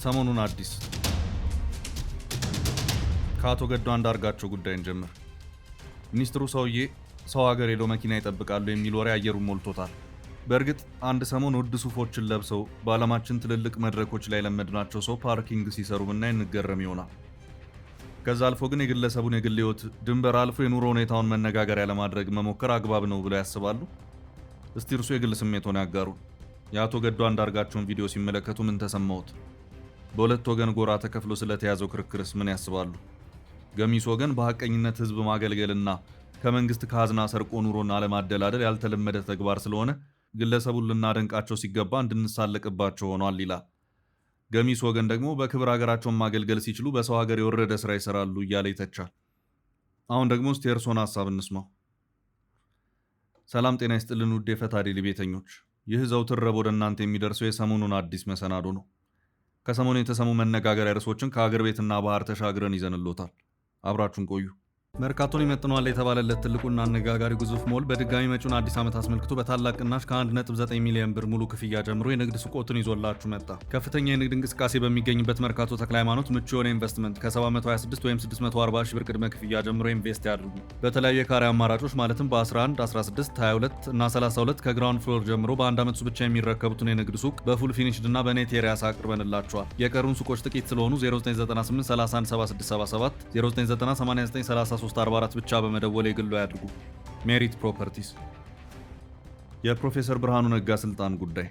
ሰሞኑን አዲስ ከአቶ ገዱ አንዳርጋቸው ጉዳይ እንጀምር። ሚኒስትሩ ሰውዬ ሰው ሀገር ሄዶ መኪና ይጠብቃሉ የሚል ወሬ አየሩን ሞልቶታል። በእርግጥ አንድ ሰሞን ውድ ሱፎችን ለብሰው በዓለማችን ትልልቅ መድረኮች ላይ ለመድናቸው ሰው ፓርኪንግ ሲሰሩ ብናይ እንገረም ይሆናል። ከዛ አልፎ ግን የግለሰቡን የግል ሕይወት ድንበር አልፎ የኑሮ ሁኔታውን መነጋገሪያ ለማድረግ መሞከር አግባብ ነው ብለው ያስባሉ? እስቲ እርሱ የግል ስሜቶን ያጋሩ። የአቶ ገዱ አንዳርጋቸውን ቪዲዮ ሲመለከቱ ምን ተሰማዎት? በሁለት ወገን ጎራ ተከፍሎ ስለተያዘው ክርክርስ ምን ያስባሉ? ገሚስ ወገን በሐቀኝነት ህዝብ ማገልገልና ከመንግስት ካዝና ሰርቆ ኑሮን አለማደላደል ያልተለመደ ተግባር ስለሆነ ግለሰቡን ልናደንቃቸው ሲገባ እንድንሳለቅባቸው ሆኗል ይላል። ገሚስ ወገን ደግሞ በክብር ሀገራቸውን ማገልገል ሲችሉ በሰው ሀገር የወረደ ስራ ይሰራሉ እያለ ይተቻል። አሁን ደግሞ እስቲ የእርሶን ሀሳብ እንስማው። ሰላም ጤና ይስጥልን ውድ የፈታ ዴይሊ ቤተኞች፣ ይህ ዘውትር ረቡዕ ወደ እናንተ የሚደርሰው የሰሞኑን አዲስ መሰናዶ ነው። ከሰሞኑ የተሰሙ መነጋገሪያ ርዕሶችን ከአገር ቤትና ባህር ተሻግረን ይዘንሎታል። አብራችሁን ቆዩ። መርካቶን ይመጥነዋል የተባለለት ትልቁና አነጋጋሪ ግዙፍ ሞል በድጋሚ መጪውን አዲስ ዓመት አስመልክቶ በታላቅ ቅናሽ ከ1.9 ሚሊዮን ብር ሙሉ ክፍያ ጀምሮ የንግድ ሱቆትን ይዞላችሁ መጣ። ከፍተኛ የንግድ እንቅስቃሴ በሚገኝበት መርካቶ ተክለ ሃይማኖት ምቹ የሆነ ኢንቨስትመንት ከ726 ወይም 640 ሺህ ብር ቅድመ ክፍያ ጀምሮ ኢንቨስት ያድርጉ። በተለያዩ የካሬ አማራጮች ማለትም በ11፣ 16፣ 22 እና 32 ከግራውንድ ፍሎር ጀምሮ በአንድ ዓመት ብቻ የሚረከቡትን የንግድ ሱቅ በፉል ፊኒሽድ እና በኔት ኤሪያስ አቅርበንላቸዋል። የቀሩን ሱቆች ጥቂት ስለሆኑ 0998 31 7677 0990 893344 ብቻ በመደወል የግሉ ያድርጉ። ሜሪት ፕሮፐርቲስ። የፕሮፌሰር ብርሃኑ ነጋ ስልጣን ጉዳይ።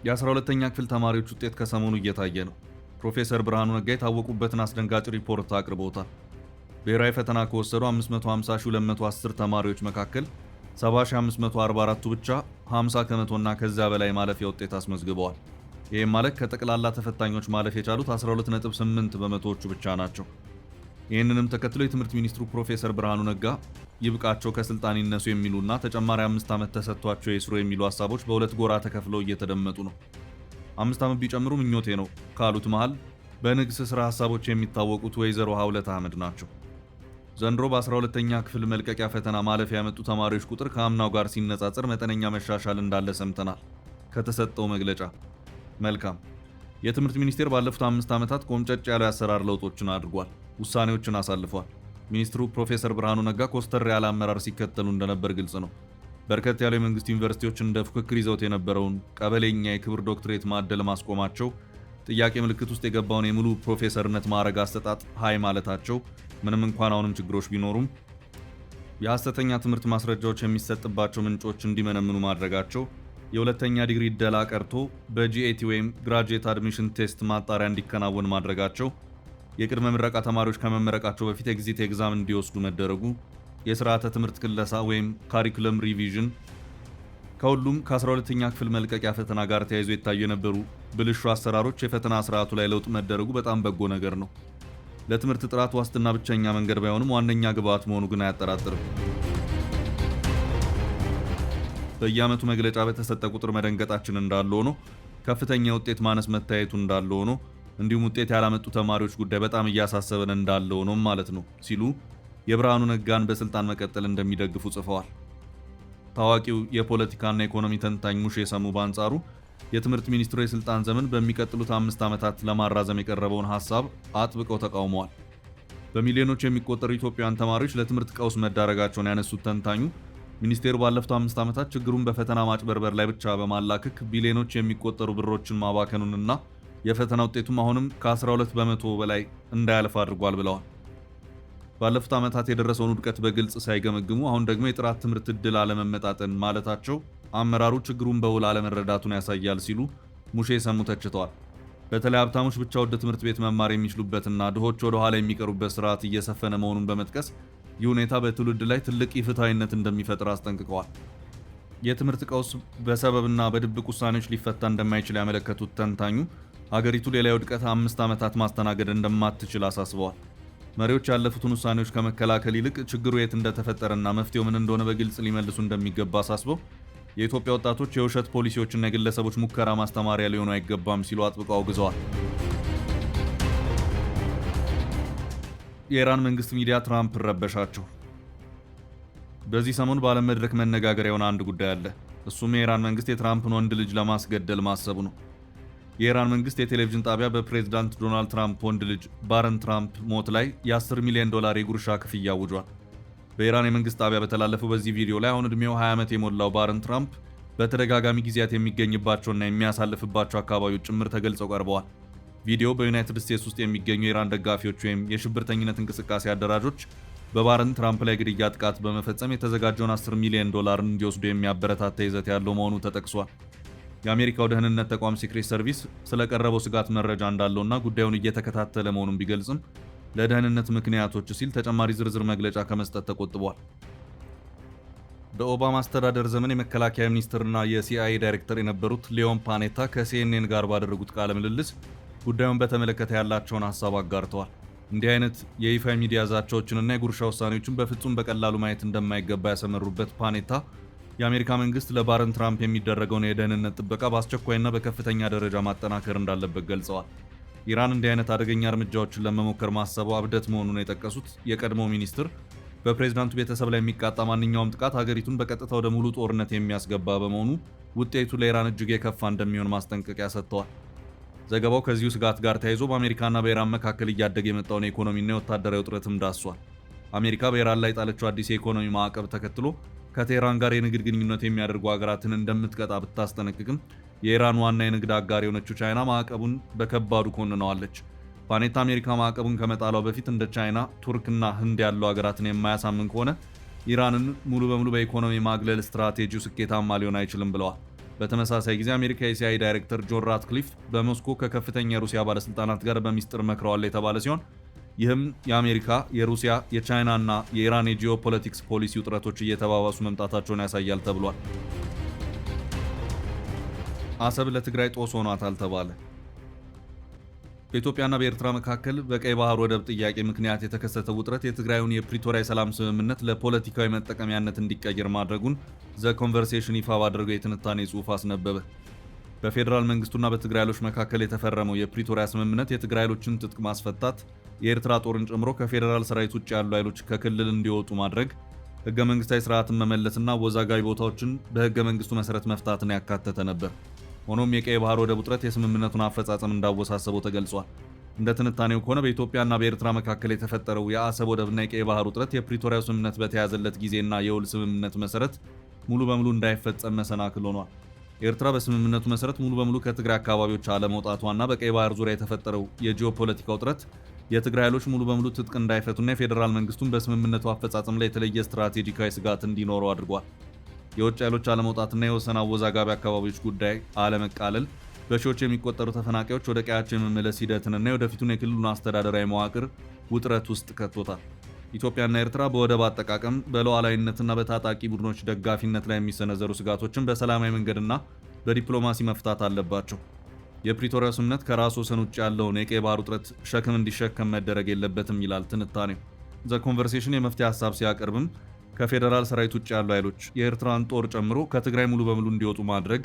የ12ኛ ክፍል ተማሪዎች ውጤት ከሰሞኑ እየታየ ነው። ፕሮፌሰር ብርሃኑ ነጋ የታወቁበትን አስደንጋጭ ሪፖርት አቅርበውታል። ብሔራዊ ፈተና ከወሰዱ 550210 ተማሪዎች መካከል 70544ቱ ብቻ 50 ከመቶና ከዚያ በላይ ማለፊያ ውጤት አስመዝግበዋል። ይህም ማለት ከጠቅላላ ተፈታኞች ማለፍ የቻሉት 12.8 በመቶዎቹ ብቻ ናቸው። ይህንንም ተከትሎ የትምህርት ሚኒስትሩ ፕሮፌሰር ብርሃኑ ነጋ ይብቃቸው፣ ከስልጣን ይነሱ የሚሉና ተጨማሪ 5 ዓመት ተሰጥቷቸው ይስሩ የሚሉ ሀሳቦች በሁለት ጎራ ተከፍለው እየተደመጡ ነው። 5 ዓመት ቢጨምሩ ምኞቴ ነው ካሉት መሃል በንግስ ስራ ሀሳቦች የሚታወቁት ወይዘሮ ሀውለት አህመድ ናቸው። ዘንድሮ በ12ኛ ክፍል መልቀቂያ ፈተና ማለፍ ያመጡ ተማሪዎች ቁጥር ከአምናው ጋር ሲነጻጸር መጠነኛ መሻሻል እንዳለ ሰምተናል ከተሰጠው መግለጫ። መልካም። የትምህርት ሚኒስቴር ባለፉት 5 ዓመታት ቆምጨጭ ያሉ የአሰራር ለውጦችን አድርጓል፣ ውሳኔዎችን አሳልፏል። ሚኒስትሩ ፕሮፌሰር ብርሃኑ ነጋ ኮስተር ያለ አመራር ሲከተሉ እንደነበር ግልጽ ነው። በርከት ያሉ የመንግስት ዩኒቨርሲቲዎች እንደ ፉክክር ይዘውት የነበረውን ቀበሌኛ የክብር ዶክትሬት ማዕደል ማስቆማቸው፣ ጥያቄ ምልክት ውስጥ የገባውን የሙሉ ፕሮፌሰርነት ማዕረግ አሰጣጥ ሀይ ማለታቸው፣ ምንም እንኳን አሁንም ችግሮች ቢኖሩም የሐሰተኛ ትምህርት ማስረጃዎች የሚሰጥባቸው ምንጮች እንዲመነምኑ ማድረጋቸው፣ የሁለተኛ ዲግሪ ዕደላ ቀርቶ በጂኤቲ ወይም ግራጁዌት አድሚሽን ቴስት ማጣሪያ እንዲከናወን ማድረጋቸው፣ የቅድመ ምረቃ ተማሪዎች ከመመረቃቸው በፊት ኤግዚት ኤግዛም እንዲወስዱ መደረጉ፣ የስርዓተ ትምህርት ክለሳ ወይም ካሪኩለም ሪቪዥን፣ ከሁሉም ከ12ኛ ክፍል መልቀቂያ ፈተና ጋር ተያይዞ የታዩ የነበሩ ብልሹ አሰራሮች የፈተና ስርዓቱ ላይ ለውጥ መደረጉ በጣም በጎ ነገር ነው። ለትምህርት ጥራት ዋስትና ብቸኛ መንገድ ባይሆንም ዋነኛ ግብዓት መሆኑ ግን አያጠራጥርም። በየዓመቱ መግለጫ በተሰጠ ቁጥር መደንገጣችን እንዳለ ሆኖ ከፍተኛ የውጤት ማነስ መታየቱ እንዳለ ሆኖ እንዲሁም ውጤት ያላመጡ ተማሪዎች ጉዳይ በጣም እያሳሰበን እንዳለ ሆኖም ማለት ነው ሲሉ የብርሃኑ ነጋን በስልጣን መቀጠል እንደሚደግፉ ጽፈዋል። ታዋቂው የፖለቲካና ኢኮኖሚ ተንታኝ ሙሼ ሰሙ በአንጻሩ የትምህርት ሚኒስትሩ የስልጣን ዘመን በሚቀጥሉት 5 ዓመታት ለማራዘም የቀረበውን ሐሳብ አጥብቀው ተቃውመዋል። በሚሊዮኖች የሚቆጠሩ ኢትዮጵያውያን ተማሪዎች ለትምህርት ቀውስ መዳረጋቸውን ያነሱት ተንታኙ ሚኒስቴሩ ባለፉት 5 ዓመታት ችግሩን በፈተና ማጭበርበር ላይ ብቻ በማላከክ ቢሊዮኖች የሚቆጠሩ ብሮችን ማባከኑንና የፈተና ውጤቱም አሁንም ከ12 በመቶ በላይ እንዳያልፍ አድርጓል ብለዋል። ባለፉት ዓመታት የደረሰውን ውድቀት በግልጽ ሳይገመግሙ አሁን ደግሞ የጥራት ትምህርት ዕድል አለመመጣጠን ማለታቸው አመራሩ ችግሩን በውል አለመረዳቱን ያሳያል ሲሉ ሙሼ ሰሙ ተችተዋል። በተለይ ሀብታሞች ብቻ ወደ ትምህርት ቤት መማር የሚችሉበትና ድሆች ወደ ኋላ የሚቀሩበት ስርዓት እየሰፈነ መሆኑን በመጥቀስ ይህ ሁኔታ በትውልድ ላይ ትልቅ ኢፍትሐዊነት እንደሚፈጥር አስጠንቅቀዋል። የትምህርት ቀውስ በሰበብና በድብቅ ውሳኔዎች ሊፈታ እንደማይችል ያመለከቱት ተንታኙ ሀገሪቱ ሌላ የውድቀት 5 ዓመታት ማስተናገድ እንደማትችል አሳስበዋል። መሪዎች ያለፉትን ውሳኔዎች ከመከላከል ይልቅ ችግሩ የት እንደተፈጠረና መፍትሄው ምን እንደሆነ በግልጽ ሊመልሱ እንደሚገባ አሳስበው የኢትዮጵያ ወጣቶች የውሸት ፖሊሲዎችና የግለሰቦች ሙከራ ማስተማሪያ ሊሆኑ አይገባም ሲሉ አጥብቀው አውግዘዋል። የኢራን መንግስት ሚዲያ ትራምፕ ረበሻቸው። በዚህ ሰሞን በዓለም መድረክ መነጋገሪያ የሆነ አንድ ጉዳይ አለ። እሱም የኢራን መንግስት የትራምፕን ወንድ ልጅ ለማስገደል ማሰቡ ነው። የኢራን መንግስት የቴሌቪዥን ጣቢያ በፕሬዝዳንት ዶናልድ ትራምፕ ወንድ ልጅ ባረን ትራምፕ ሞት ላይ የ10 ሚሊዮን ዶላር የጉርሻ ክፍያ አውጇል። በኢራን የመንግስት ጣቢያ በተላለፈው በዚህ ቪዲዮ ላይ አሁን ዕድሜው 20 ዓመት የሞላው ባረን ትራምፕ በተደጋጋሚ ጊዜያት የሚገኝባቸውና የሚያሳልፍባቸው አካባቢዎች ጭምር ተገልጸው ቀርበዋል። ቪዲዮ በዩናይትድ ስቴትስ ውስጥ የሚገኙ የኢራን ደጋፊዎች ወይም የሽብርተኝነት እንቅስቃሴ አደራጆች በባረን ትራምፕ ላይ ግድያ ጥቃት በመፈጸም የተዘጋጀውን 10 ሚሊዮን ዶላርን እንዲወስዱ የሚያበረታታ ይዘት ያለው መሆኑ ተጠቅሷል። የአሜሪካው ደህንነት ተቋም ሲክሬት ሰርቪስ ስለቀረበው ስጋት መረጃ እንዳለውና ጉዳዩን እየተከታተለ መሆኑን ቢገልጽም ለደህንነት ምክንያቶች ሲል ተጨማሪ ዝርዝር መግለጫ ከመስጠት ተቆጥቧል። በኦባማ አስተዳደር ዘመን የመከላከያ ሚኒስትርና የሲአይኤ ዳይሬክተር የነበሩት ሊዮን ፓኔታ ከሲኤንኤን ጋር ባደረጉት ቃለ ምልልስ ጉዳዩን በተመለከተ ያላቸውን ሀሳብ አጋርተዋል። እንዲህ አይነት የይፋ ሚዲያ ዛቻዎችንና የጉርሻ ውሳኔዎችን በፍጹም በቀላሉ ማየት እንደማይገባ ያሰመሩበት ፓኔታ የአሜሪካ መንግስት ለባረን ትራምፕ የሚደረገውን የደህንነት ጥበቃ በአስቸኳይና በከፍተኛ ደረጃ ማጠናከር እንዳለበት ገልጸዋል። ኢራን እንዲህ አይነት አደገኛ እርምጃዎችን ለመሞከር ማሰቧ እብደት መሆኑን የጠቀሱት የቀድሞው ሚኒስትር በፕሬዝዳንቱ ቤተሰብ ላይ የሚቃጣ ማንኛውም ጥቃት ሀገሪቱን በቀጥታ ወደ ሙሉ ጦርነት የሚያስገባ በመሆኑ ውጤቱ ለኢራን እጅግ የከፋ እንደሚሆን ማስጠንቀቂያ ሰጥተዋል። ዘገባው ከዚሁ ስጋት ጋር ተያይዞ በአሜሪካና በኢራን መካከል እያደገ የመጣውን የኢኮኖሚና የወታደራዊ ውጥረትም ዳሷል። አሜሪካ በኢራን ላይ ጣለችው አዲስ የኢኮኖሚ ማዕቀብ ተከትሎ ከቴህራን ጋር የንግድ ግንኙነት የሚያደርጉ ሀገራትን እንደምትቀጣ ብታስጠነቅቅም የኢራን ዋና የንግድ አጋር የሆነችው ቻይና ማዕቀቡን በከባዱ ኮንነዋለች። ፓኔታ አሜሪካ ማዕቀቡን ከመጣሏ በፊት እንደ ቻይና፣ ቱርክና ህንድ ያሉ ሀገራትን የማያሳምን ከሆነ ኢራንን ሙሉ በሙሉ በኢኮኖሚ ማግለል ስትራቴጂው ስኬታማ ሊሆን አይችልም ብለዋል። በተመሳሳይ ጊዜ አሜሪካ የሲአይኤ ዳይሬክተር ጆን ራትክሊፍ በሞስኮ ከከፍተኛ የሩሲያ ባለስልጣናት ጋር በሚስጥር መክረዋል የተባለ ሲሆን ይህም የአሜሪካ፣ የሩሲያ፣ የቻይናና የኢራን የጂኦፖለቲክስ ፖሊሲ ውጥረቶች እየተባባሱ መምጣታቸውን ያሳያል ተብሏል። አሰብ ለትግራይ ጦስ ሆኗታል ተባለ። በኢትዮጵያና በኤርትራ መካከል በቀይ ባህር ወደብ ጥያቄ ምክንያት የተከሰተው ውጥረት የትግራዩን የፕሪቶሪያ የሰላም ስምምነት ለፖለቲካዊ መጠቀሚያነት እንዲቀየር ማድረጉን ዘ ኮንቨርሴሽን ይፋ ባደረገው የትንታኔ ጽሑፍ አስነበበ። በፌዴራል መንግስቱና በትግራይ ኃይሎች መካከል የተፈረመው የፕሪቶሪያ ስምምነት የትግራይ ኃይሎችን ትጥቅ ማስፈታት፣ የኤርትራ ጦርን ጨምሮ ከፌዴራል ሰራዊት ውጭ ያሉ ኃይሎች ከክልል እንዲወጡ ማድረግ፣ ህገ መንግስታዊ ስርዓትን መመለስና አወዛጋቢ ቦታዎችን በህገ መንግስቱ መሰረት መፍታትን ያካተተ ነበር። ሆኖም የቀይ ባህር ወደብ ውጥረት የስምምነቱን አፈጻጸም እንዳወሳሰበው ተገልጿል። እንደ ትንታኔው ከሆነ በኢትዮጵያና በኤርትራ መካከል የተፈጠረው የአሰብ ወደብና የቀይ ባህር ውጥረት የፕሪቶሪያው ስምምነት በተያዘለት ጊዜና የውል ስምምነት መሰረት ሙሉ በሙሉ እንዳይፈጸም መሰናክል ሆኗል። ኤርትራ በስምምነቱ መሰረት ሙሉ በሙሉ ከትግራይ አካባቢዎች አለመውጣቷና በቀይ ባህር ዙሪያ የተፈጠረው የጂኦፖለቲካ ውጥረት የትግራይ ኃይሎች ሙሉ በሙሉ ትጥቅ እንዳይፈቱና የፌዴራል መንግስቱን በስምምነቱ አፈጻጸም ላይ የተለየ ስትራቴጂካዊ ስጋት እንዲኖረው አድርጓል። የውጭ ኃይሎች አለመውጣትና የወሰን አወዛጋቢ አካባቢዎች ጉዳይ አለመቃለል በሺዎች የሚቆጠሩ ተፈናቃዮች ወደ ቀያቸው የመመለስ ሂደትንና የወደፊቱን የክልሉን አስተዳደራዊ መዋቅር ውጥረት ውስጥ ከቶታል። ኢትዮጵያና ኤርትራ በወደብ አጠቃቀም፣ በሉዓላዊነትና በታጣቂ ቡድኖች ደጋፊነት ላይ የሚሰነዘሩ ስጋቶችን በሰላማዊ መንገድና በዲፕሎማሲ መፍታት አለባቸው። የፕሪቶሪያው ስምምነት ከራሱ ወሰን ውጭ ያለውን የቀይ ባህር ውጥረት ሸክም እንዲሸከም መደረግ የለበትም ይላል ትንታኔው። ዘ ኮንቨርሴሽን የመፍትሄ ሀሳብ ሲያቀርብም ከፌዴራል ሰራዊት ውጭ ያሉ ኃይሎች የኤርትራን ጦር ጨምሮ ከትግራይ ሙሉ በሙሉ እንዲወጡ ማድረግ፣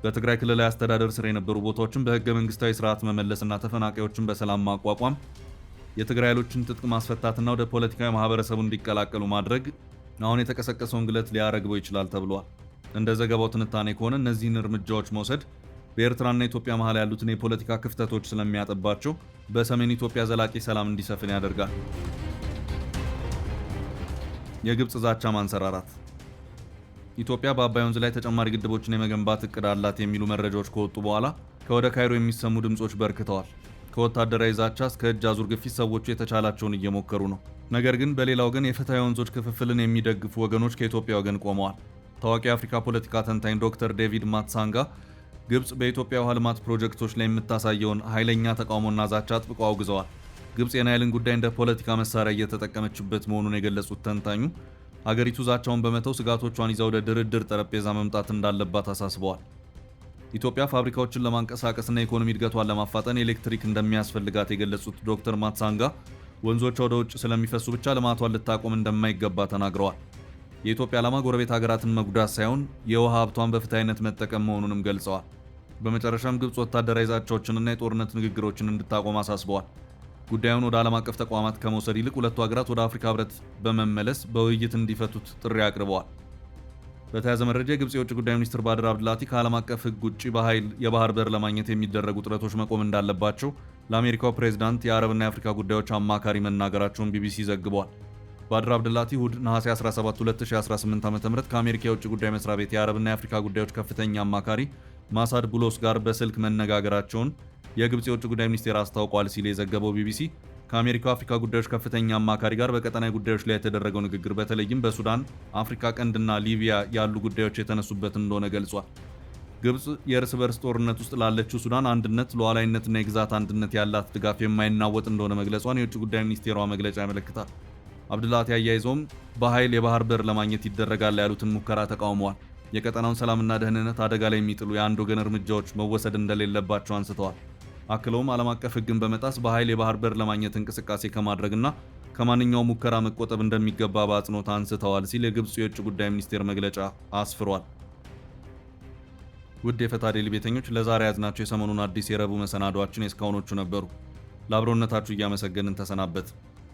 በትግራይ ክልላዊ አስተዳደር ስር የነበሩ ቦታዎችን በህገ መንግስታዊ ስርዓት መመለስና ተፈናቃዮችን በሰላም ማቋቋም፣ የትግራይ ኃይሎችን ትጥቅ ማስፈታትና ወደ ፖለቲካዊ ማህበረሰቡ እንዲቀላቀሉ ማድረግ አሁን የተቀሰቀሰውን ግለት ሊያረግበው ይችላል ተብሏል። እንደ ዘገባው ትንታኔ ከሆነ እነዚህን እርምጃዎች መውሰድ በኤርትራና ኢትዮጵያ መሃል ያሉትን የፖለቲካ ክፍተቶች ስለሚያጠባቸው በሰሜን ኢትዮጵያ ዘላቂ ሰላም እንዲሰፍን ያደርጋል። የግብጽ ዛቻ ማንሰራራት። ኢትዮጵያ በአባይ ወንዝ ላይ ተጨማሪ ግድቦችን የመገንባት እቅድ አላት የሚሉ መረጃዎች ከወጡ በኋላ ከወደ ካይሮ የሚሰሙ ድምጾች በርክተዋል። ከወታደራዊ ዛቻ እስከ እጅ አዙር ግፊት ሰዎቹ የተቻላቸውን እየሞከሩ ነው። ነገር ግን በሌላ ወገን የፍትሐዊ ወንዞች ክፍፍልን የሚደግፉ ወገኖች ከኢትዮጵያ ወገን ቆመዋል። ታዋቂ የአፍሪካ ፖለቲካ ተንታኝ ዶክተር ዴቪድ ማትሳንጋ ግብጽ በኢትዮጵያ ውሃ ልማት ፕሮጀክቶች ላይ የምታሳየውን ኃይለኛ ተቃውሞና ዛቻ አጥብቀው አውግዘዋል። ግብጽ የናይልን ጉዳይ እንደ ፖለቲካ መሳሪያ እየተጠቀመችበት መሆኑን የገለጹት ተንታኙ አገሪቱ ዛቻውን በመተው ስጋቶቿን ይዛ ወደ ድርድር ጠረጴዛ መምጣት እንዳለባት አሳስበዋል። ኢትዮጵያ ፋብሪካዎችን ለማንቀሳቀስና የኢኮኖሚ እድገቷን ለማፋጠን ኤሌክትሪክ እንደሚያስፈልጋት የገለጹት ዶክተር ማትሳንጋ ወንዞቿ ወደ ውጭ ስለሚፈሱ ብቻ ልማቷን ልታቆም እንደማይገባ ተናግረዋል። የኢትዮጵያ ዓላማ ጎረቤት ሀገራትን መጉዳት ሳይሆን የውሃ ሀብቷን በፍትሃዊነት መጠቀም መሆኑንም ገልጸዋል። በመጨረሻም ግብጽ ወታደራዊ ዛቻዎችንና የጦርነት ንግግሮችን እንድታቆም አሳስበዋል። ጉዳዩን ወደ ዓለም አቀፍ ተቋማት ከመውሰድ ይልቅ ሁለቱ ሀገራት ወደ አፍሪካ ህብረት በመመለስ በውይይት እንዲፈቱት ጥሪ አቅርበዋል። በተያያዘ መረጃ የግብጽ የውጭ ጉዳይ ሚኒስትር ባድር አብድላቲ ከዓለም አቀፍ ሕግ ውጭ በኃይል የባህር በር ለማግኘት የሚደረጉ ጥረቶች መቆም እንዳለባቸው ለአሜሪካው ፕሬዝዳንት የአረብና የአፍሪካ ጉዳዮች አማካሪ መናገራቸውን ቢቢሲ ዘግቧል። ባድር አብድላቲ እሁድ ነሐሴ 17 2018 ዓ.ም ከአሜሪካ የውጭ ጉዳይ መስሪያ ቤት የአረብና የአፍሪካ ጉዳዮች ከፍተኛ አማካሪ ማሳድ ቡሎስ ጋር በስልክ መነጋገራቸውን የግብጽ የውጭ ጉዳይ ሚኒስቴር አስታውቋል ሲል የዘገበው ቢቢሲ ከአሜሪካው አፍሪካ ጉዳዮች ከፍተኛ አማካሪ ጋር በቀጠናዊ ጉዳዮች ላይ የተደረገው ንግግር በተለይም በሱዳን፣ አፍሪካ ቀንድና ሊቢያ ያሉ ጉዳዮች የተነሱበት እንደሆነ ገልጿል። ግብጽ የእርስ በርስ ጦርነት ውስጥ ላለችው ሱዳን አንድነት፣ ሉዓላዊነትና የግዛት አንድነት ያላት ድጋፍ የማይናወጥ እንደሆነ መግለጿን የውጭ ጉዳይ ሚኒስቴሯ መግለጫ ያመለክታል። አብድላቲ አያይዘውም በኃይል የባህር በር ለማግኘት ይደረጋል ያሉትን ሙከራ ተቃውመዋል። የቀጠናውን ሰላምና ደህንነት አደጋ ላይ የሚጥሉ የአንድ ወገን እርምጃዎች መወሰድ እንደሌለባቸው አንስተዋል። አክለውም ዓለም አቀፍ ሕግን በመጣስ በኃይል የባህር በር ለማግኘት እንቅስቃሴ ከማድረግና ከማንኛውም ሙከራ መቆጠብ እንደሚገባ በአጽንኦት አንስተዋል ሲል የግብፁ የውጭ ጉዳይ ሚኒስቴር መግለጫ አስፍሯል። ውድ የፈታ ዴይሊ ቤተኞች ለዛሬ ያዝናቸው የሰሞኑን አዲስ የረቡዕ መሰናዷችን የእስካሁኖቹ ነበሩ። ለአብሮነታችሁ እያመሰገንን ተሰናበት።